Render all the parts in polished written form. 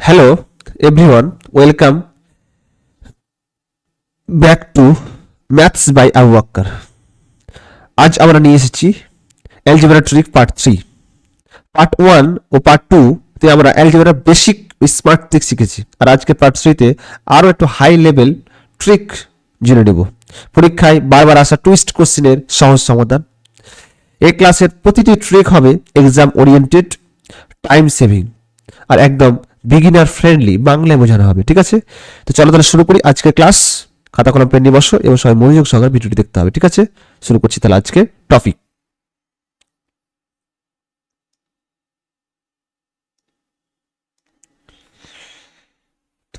Hello everyone, welcome back to maths by Abu Bakkar. আজ আমরা নিয়ে এসেছি অ্যালজেব্রা ট্রিক পার্ট 3। পার্ট 1 ও পার্ট 2 তে আমরা অ্যালজেব্রা বেসিক স্মার্ট ট্রিক শিখেছি, আর আজকে পার্ট 3 তে আরও একটু হাই লেভেল ট্রিক জেনে নেব। পরীক্ষায় বারবার আসা টুইস্ট কোশ্চেনের সহজ সমাধান। এই ক্লাসের প্রতিটি ট্রিক হবে এক্সাম ওরিয়েন্টেড, টাইম সেভিং আর একদম বিগিনার ফ্রেন্ডলি বাংলায় বোঝানো হবে। ঠিক আছে, তো চলো তাহলে শুরু করি আজকের ক্লাস। খাতা কলম পেন নিয়ে বসো এবং সবাই মনোযোগ সহকারে ভিডিওটি দেখতে হবে। ঠিক আছে, শুরু করছি তাহলে আজকে টপিক।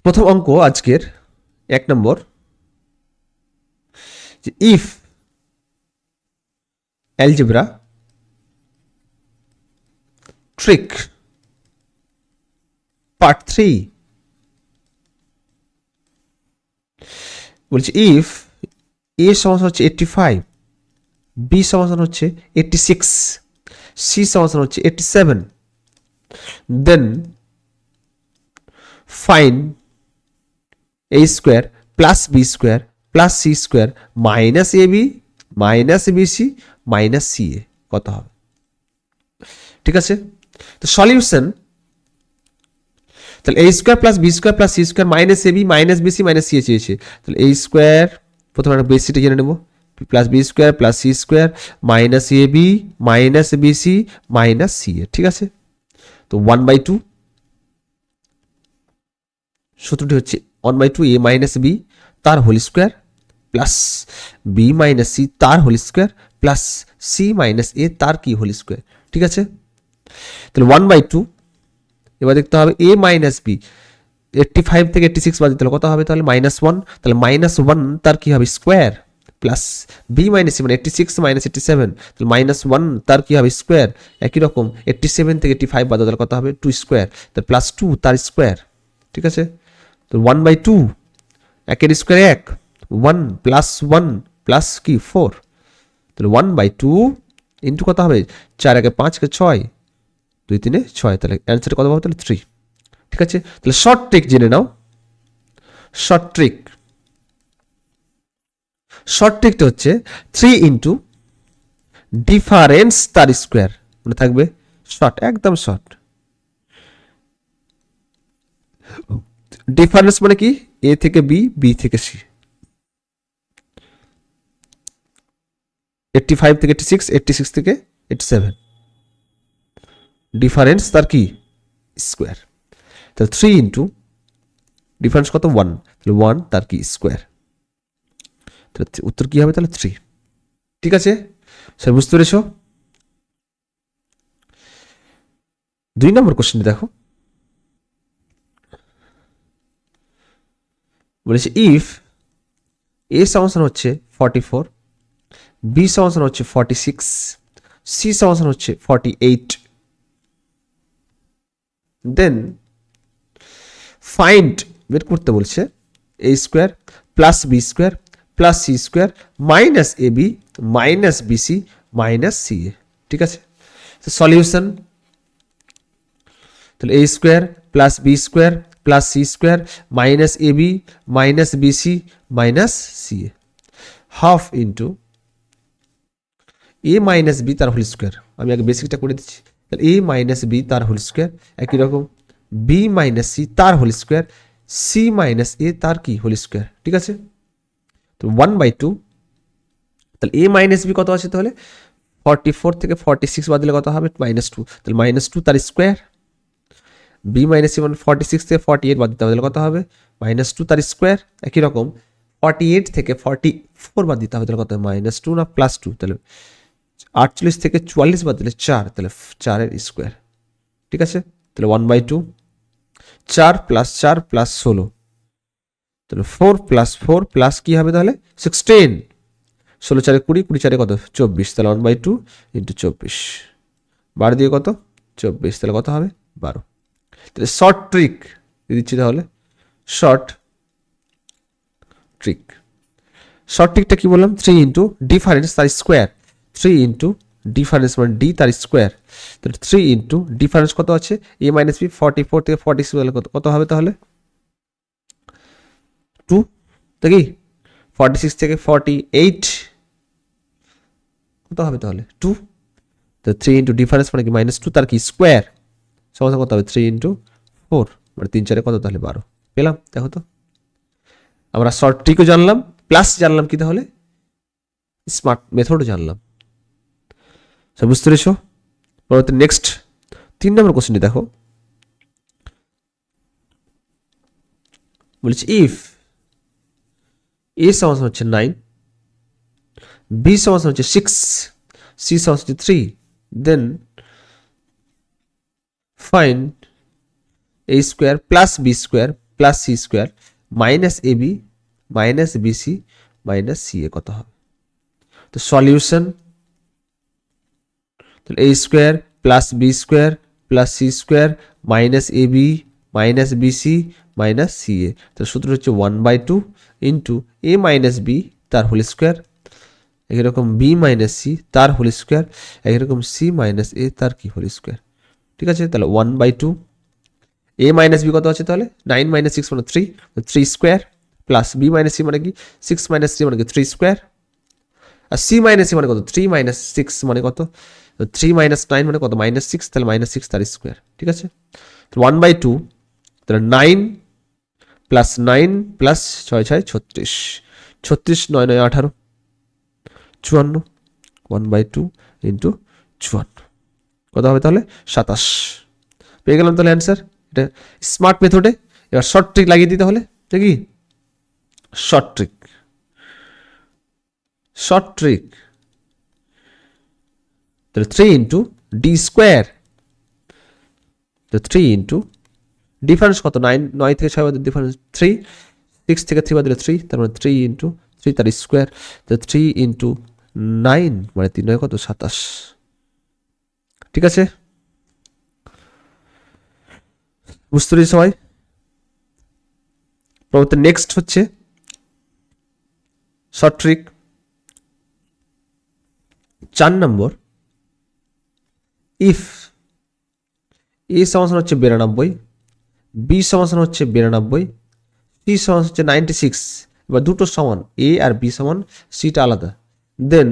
প্রথম অঙ্ক আজকের 1 নম্বর, যে ইফ অ্যালজেব্রা ট্রিক পার্ট 3 বলছে ইফ এ সমাধান হচ্ছে 85, বি সমাধান হচ্ছে 86, সি সমাধান হচ্ছে 87, then find a square plus b square plus c square minus a b minus b c minus c a কত হবে। ঠিক আছে, তো সলিউশন তাহলে a square plus b square plus c square minus a b minus b c minus c a চেয়েছে। তাহলে a square প্রথমে একটা বেসিটা জেনে নেব, plus b square plus c square minus a b minus b c minus c a. ঠিক আছে, তো 1/2 সূত্রটি হচ্ছে 1/2 এ মাইনাস বি তার whole square plus b minus c তার whole square plus c minus a তার কি হোল স্কোয়ার। ঠিক আছে, তাহলে 1/2 এবার দেখতে হবে এ মাইনাস বি 85 থেকে 86 বাদ দিতে হলে কত হবে, তাহলে -1, তাহলে -1 তার কি হবে square plus b minus c মানে 86 মাইনাস 87, তাহলে -1 তার কি হবে স্কোয়ার। একই রকম 87 থেকে 85 বাদ দিলে কত হবে 2 স্কোয়ার, তাহলে +2 তার স্কোয়ার। ঠিক আছে, তো 1/2 একের স্কোয়ার 1, 1 প্লাস 1 প্লাস কি 4, তাহলে 1/2 ইন্টু কত হবে 4 একে 5 কে 6 2 3 6, তাহলে অ্যান্সার কত পাবো তাহলে 3। ঠিক আছে, তাহলে শর্ট ট্রিক জেনে নাও। শর্ট ট্রিকটা হচ্ছে 3 ইন্টু ডিফারেন্স তার স্কোয়ার, মানে থাকবে শর্ট, একদম শর্ট। ডিফারেন্স মানে কি, এ থেকে বি, বি থেকে সি, 85 থেকে 86, 86 থেকে 87, ডিফারেন্স তার কি স্কোয়ার। তাহলে 3 ইন্টু ডিফারেন্স কত 1, তাহলে 1 তার কি স্কোয়ার, তাহলে উত্তর কি হবে তাহলে 3। ঠিক আছে, স্যার বুঝতে পেরেছ। 2 নম্বর কোশ্চেনটি দেখো, বলেছে ইফ এ সমাধান হচ্ছে 44, বি সমাধান হচ্ছে 46, সি সমাধান হচ্ছে 48, দেন ফাইন্ড বের করতে বলছে a square plus b square plus c square minus a b minus b c minus c a. ঠিক আছে, তো সলিউশন তাহলে a square plus b square plus c square minus a b minus b c minus c a, half into a minus b তার whole square, আমি আগে বেসিকটা করে দিচ্ছি, তাহলে এ মাইনাস বি তার হোল স্কোয়ার, একই রকম বি মাইনাস সি তার whole square, C minus a তার কি হোল স্কোয়ার। ঠিক আছে, তো 1/2 তাহলে এ মাইনাস বি কত আছে, তাহলে 44 থেকে 46 বাদ দিলে কত হবে -2, তাহলে -2 তার স্কোয়ার, বি মাইনাস সি মানে 46 থেকে 48 বাদ দিতে হবে তাহলে কত হবে -2 তার স্কোয়ার, একই রকম 48 থেকে 44 বাদ দিতে হবে তাহলে কত হবে -2 না +2, তাহলে 48 থেকে 44 বাদ দিলে 4, তাহলে 4 এর স্কোয়ার। ঠিক আছে, তাহলে 1/2 4 প্লাস 4 প্লাস 16, তাহলে 4 প্লাস 4 প্লাস কি হবে তাহলে 16, 16 4 20, 20 4 কত 24, তাহলে 1/2 ইন্টু 24 12 দিয়ে কত 24, তাহলে কত হবে 12। তাহলে শর্ট ট্রিক দিচ্ছি, তাহলে শর্ট ট্রিকটা কি বললাম, 3 ইন্টু ডিফারেন্স তার স্কোয়ার, 3 ইন্টু ডিফারেন্স মানে ডি তার স্কোয়ার, তাহলে 3 ইন্টু ডিফারেন্স কত আছে এ মাইনাস বি 44 থেকে 46 কত কত হবে তাহলে 2, তাই কি 46 থেকে 48 কত হবে তাহলে 2, তো 3 ইন্টু ডিফারেন্স মানে কি -2 তার কি স্কোয়ার সমান কত হবে 3 ইন্টু 4 মানে 3 4 কত তাহলে 12 পেলাম। দেখো তো আমরা শর্ট ট্রিকও জানলাম প্লাস জানলাম কি তাহলে স্মার্ট মেথডও জানলাম। সব বুঝতে পেরেছো? পরবর্তী নেক্সট 3 নম্বর কোশ্চেনটি দেখো, বলেছে ইফ এ সমান হচ্ছে 9, বি সমান হচ্ছে 6, সি সমান হচ্ছে 3, then find a square plus b square plus c square minus a b minus b c minus c a কত হবে। তো সলিউশন, তাহলে a square plus b square plus c square minus a b minus b c minus c a, তাহলে সূত্র হচ্ছে 1/2 into a minus b তার whole square, একইরকম b minus c তার হোল স্কোয়ার, একইরকম সি মাইনাস এ তার কি হোল স্কোয়ার। ঠিক আছে, তাহলে 1/2 এ মাইনাস বি কত আছে তাহলে 9 মাইনাস 6 মানে 3, 3 square plus b minus c মানে কি 6 মাইনাস 3 মানে কি 3 স্কোয়ার, আর সি মাইনাস সি মানে কত 3 মাইনাস 6 মানে কত 3 মাইনাস 9 মানে কত -6, তাহলে -6 তার স্কোয়ার। ঠিক আছে, 1/2 তাহলে 9 প্লাস 9 প্লাস 6 6 36, 36 9 9 18 54, 1/2 ইন্টু 54 কত হবে তাহলে 27 পেয়ে গেলাম তাহলে অ্যান্সার। এটা স্মার্ট মেথডে। এবার শর্ট ট্রিক লাগিয়ে দিতে হলে কি শর্ট ট্রিক, শর্ট ট্রিক তাহলে 3 ইন্টু ডি স্কোয়ার, তো 3 ইন্টু ডিফারেন্স কত 9 থেকে 6 বাদ ডিফারেন্স 3, 6 থেকে 3 বাদ দিলে 3, তার মানে 3 ইন্টু 3 তার স্কোয়ার, তো 3 ইন্টু 9 মানে 3 9 কত 27। ঠিক আছে, বুঝতে পেরেছি সবাই? পরবর্তী নেক্সট হচ্ছে শর্ট ট্রিক 4 নম্বর, ইফ এ সমান হচ্ছে 92, বি সমান হচ্ছে 92, সি সমান হচ্ছে 96, এবার দুটো সমান এ আর বি সমান সিটা আলাদা, then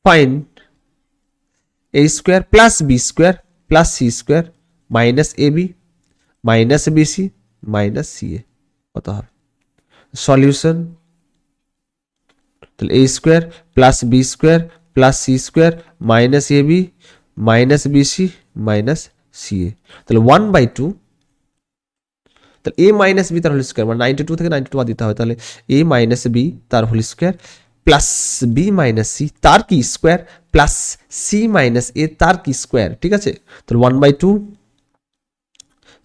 find a square plus b square plus c square minus a b minus b c minus c a কত হবে। সলিউশন, তাহলে a square plus b square plus c square minus a b minus b c minus c a, তাহলে 1/2 তাহলে a minus b তার whole square মানে 92 থেকে 92 বাদ দিতে হবে, তাহলে এ মাইনাস বি তার whole square plus b minus c তার কি square plus c minus a তার কি স্কোয়ার। ঠিক আছে, তাহলে 1/2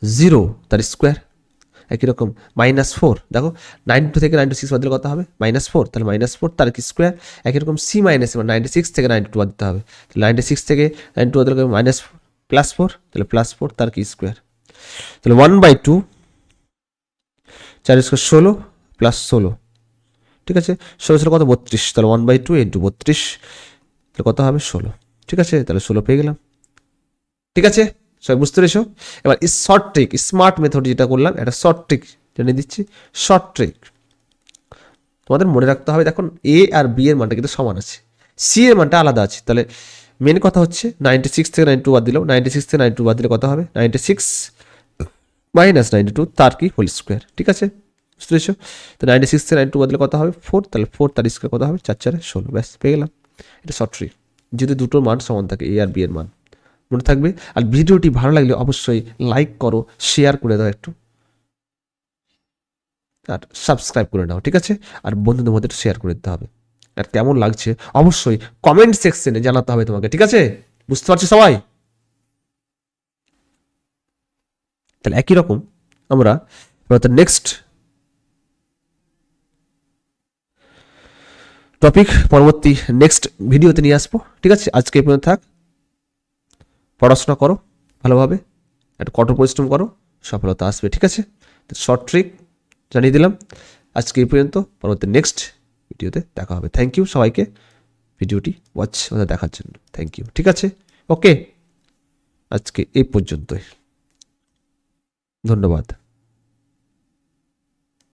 0 তার স্কোয়ার, একই রকম -4 দেখো 92 থেকে 96 বাদ দিলে কত হবে -4, তাহলে -4 তার কি স্কোয়ার, একই রকম সি মাইনাস মানে 96 থেকে 92 বাদ দিতে হবে, তাহলে 96 থেকে 92 বাদ দিলে +4 তাহলে +4 তার কি স্কোয়ার, তাহলে 1/2 4 স্কোয়ার 16 প্লাস 16। ঠিক আছে, 16 কত 32, তাহলে 1/2 ইন্টু 32 তাহলে কত হবে 16। ঠিক আছে, তাহলে 16 পেয়ে গেলাম। ঠিক আছে, সবাই বুঝতে পেরেছো? এবার শর্ট ট্রিক স্মার্ট মেথড যেটা করলাম একটা শর্ট ট্রিক জানিয়ে দিচ্ছি। শর্ট ট্রিক তোমাদের মনে রাখতে হবে, দেখুন এ আর বি এর মানটা কিন্তু সমান আছে, সি এর মানটা আলাদা আছে, তাহলে মেন কথা হচ্ছে 96 থেকে 92 বাদ দিলেও 96 থেকে 92 বাদ দিলে কত হবে 96 মাইনাস 92 তার কি হোল স্কোয়ার। ঠিক আছে, বুঝতে পেরেছো? তো 96 থেকে 92 বাদ দিলে কত হবে 4, তাহলে 4 তার স্কোয়ার কত হবে 4 4 16, ব্যাস পেয়ে গেলাম। এটা শর্ট ট্রিক, যদি দুটোর মান সমান থাকে এ আর বি এর মান মনে থাকবে। আর ভিডিওটি ভালো লাগলে অবশ্যই লাইক করো, শেয়ার করে দাও একটু, আর সাবস্ক্রাইব করে নাও। ঠিক আছে, আর বন্ধুদের মধ্যে একটু শেয়ার করে দিতে হবে। আর কেমন লাগছে অবশ্যই কমেন্ট সেকশনে জানাতে হবে তোমাকে। ঠিক আছে, বুঝতে পারছো সবাই? তাহলে একই রকম আমরা নেক্সট টপিক পরবর্তী নেক্সট ভিডিওতে নিয়ে আসবো। ঠিক আছে, আজকে এই পর্যন্ত থাক। পড়াশোনা করো ভালোভাবে, একটু কঠোর পরিশ্রম করো, সফলতা আসবে। ঠিক আছে, শর্ট ট্রিক জানিয়ে দিলাম। আজকে এই পর্যন্ত, পরবর্তী নেক্সট ভিডিওতে দেখা হবে। থ্যাংক ইউ সবাইকে। ভিডিওটি ওয়াচ দেখার জন্য থ্যাংক ইউ। ঠিক আছে, ওকে, আজকে এই পর্যন্তই, ধন্যবাদ।